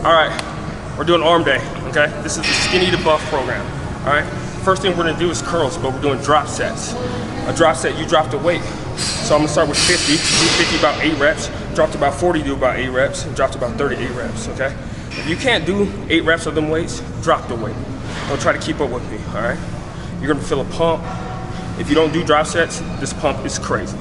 All right, we're doing arm day, okay? This is the skinny to buff program, all right? First thing we're gonna do is curls, but we're doing drop sets. A drop set, you drop the weight. So I'm gonna start with 50, do 50 about 8 reps, drop to about 40, do about 8 reps, and drop to about 38 reps, okay? If you can't do 8 reps of them weights, drop the weight. Don't try to keep up with me, all right? You're gonna feel a pump. If you don't do drop sets, this pump is crazy.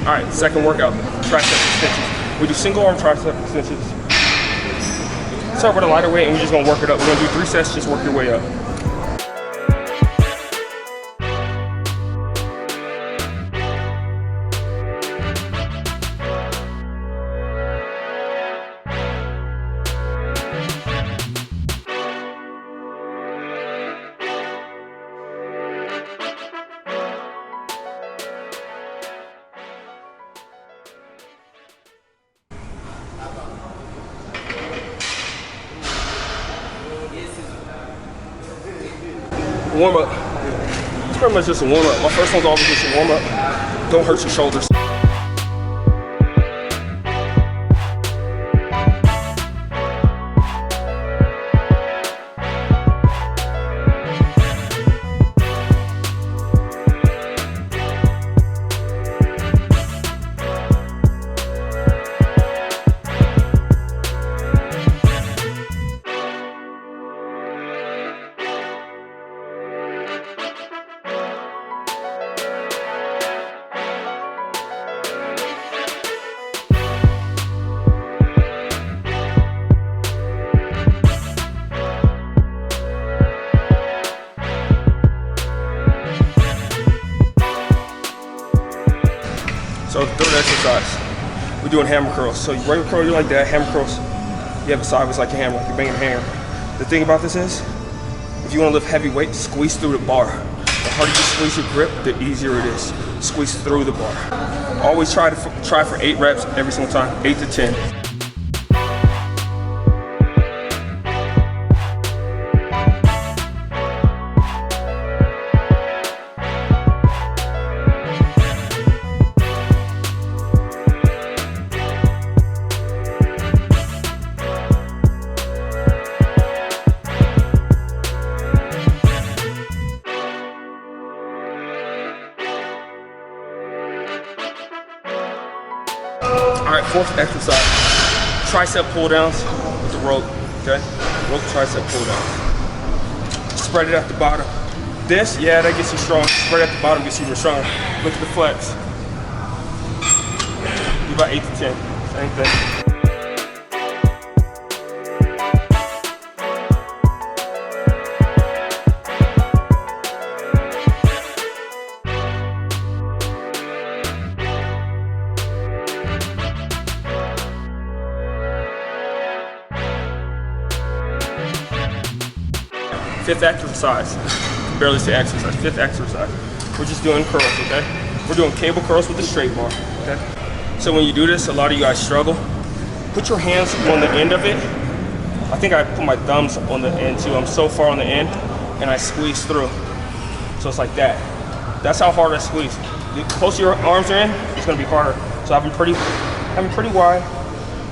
All right, second workout, tricep extensions. We do single arm tricep extensions. Start with a lighter weight and we're just gonna work it up. We're gonna do 3 sets, just work your way up. Warm up. It's pretty much just a warm up. My first one's always just a warm up. Don't hurt your shoulders. So third exercise, we're doing hammer curls. So you regular curl, you like that, hammer curls, you have it sideways like a hammer, like you're banging a hammer. The thing about this is, if you want to lift heavy weight, squeeze through the bar. The harder you squeeze your grip, the easier it is. Squeeze through the bar. Always try for 8 reps every single time, 8 to 10. All right, fourth exercise, tricep pull downs with the rope, okay? Rope tricep pull downs. Spread it at the bottom. This, yeah, that gets you strong. Spread it at the bottom gets you even stronger. Look at the flex. Do about 8 to 10, same thing. Fifth exercise. Barely say exercise. Fifth exercise. We're just doing curls, okay? We're doing cable curls with the straight bar, okay? So when you do this, a lot of you guys struggle. Put your hands on the end of it. I think I put my thumbs on the end too. I'm so far on the end, and I squeeze through. So it's like that. That's how hard I squeeze. The closer your arms are in, it's gonna be harder. So have them pretty wide,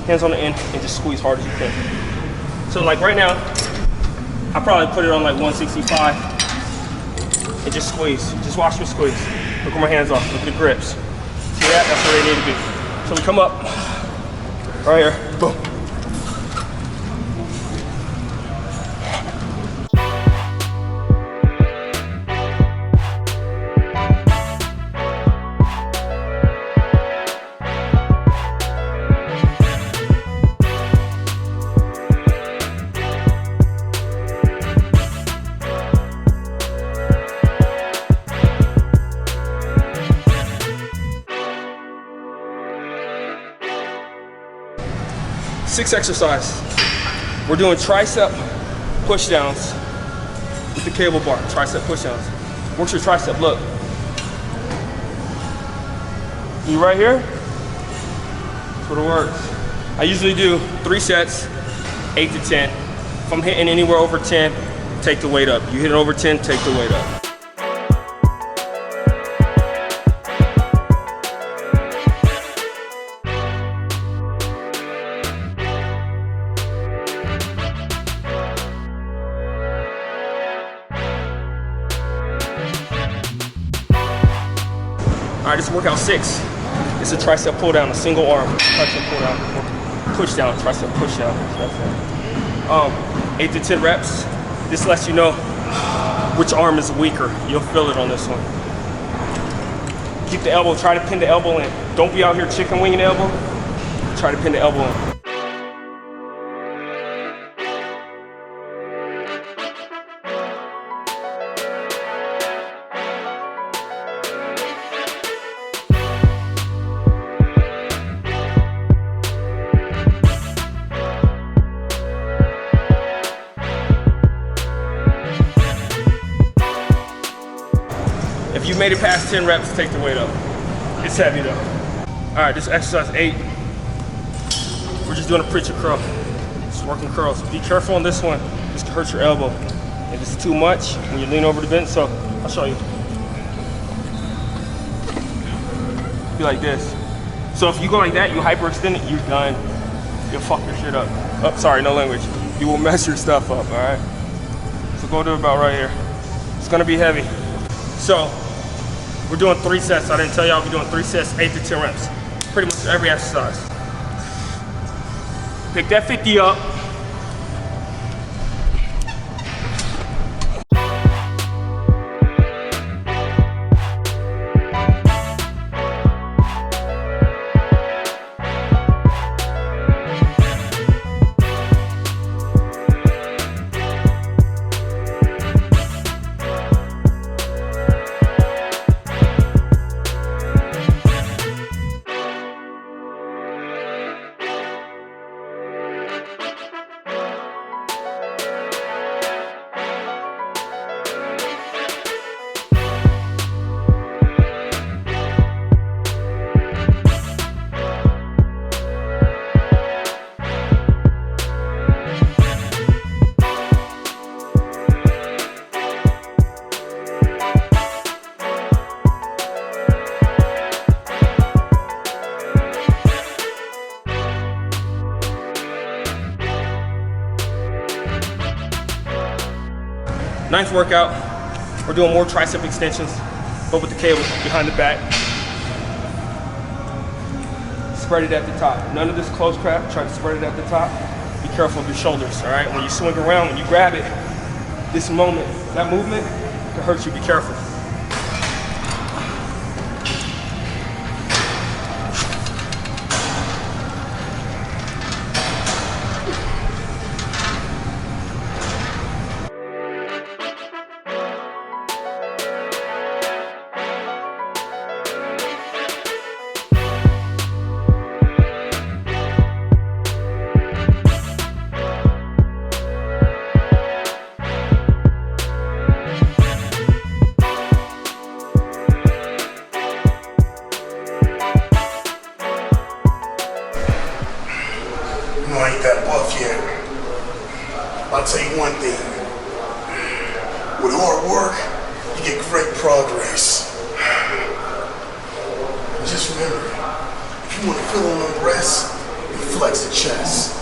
hands on the end, and just squeeze hard as you can. So like right now, I probably put it on like 165 and just squeeze. Just watch me squeeze. Look where my hands are. Look at the grips. See that? That's where they need to be. So we come up, right here, boom. 6 exercises. We're doing tricep push downs with the cable bar. Tricep push downs. Works your tricep, look. You right here? That's what it works. I usually do 3 sets, 8 to 10. If I'm hitting anywhere over 10, take the weight up. You hit it over 10, take the weight up. All right, this is workout 6. It's a tricep pull down, a single arm. Tricep pull down, push down, tricep push down. 8 to 10 reps. This lets you know which arm is weaker. You'll feel it on this one. Keep the elbow, try to pin the elbow in. Don't be out here chicken winging the elbow. Try to pin the elbow in. If you made it past 10 reps, take the weight up. It's heavy though. All right, this is exercise 8. We're just doing a preacher curl. Just working curls. Be careful on this one. This can hurt your elbow. If it's too much, when you lean over the bench, so I'll show you. Be like this. So if you go like that, you hyperextend it, you're done. You'll fuck your shit up. Oh, sorry, no language. You will mess your stuff up, all right? So go to about right here. It's gonna be heavy. So, we're doing 3 sets. I didn't tell y'all we're doing 3 sets, 8 to 10 reps. Pretty much every exercise. Pick that 50 up. Ninth workout, we're doing more tricep extensions, but with the cable behind the back. Spread it at the top. None of this close crap, try to spread it at the top. Be careful of your shoulders, all right? When you swing around, when you grab it, this moment, that movement can hurt you, be careful. know I ain't that buff yet. I'll tell you one thing. With hard work, you get great progress. Just remember, if you want to feel on the breast, you flex the chest.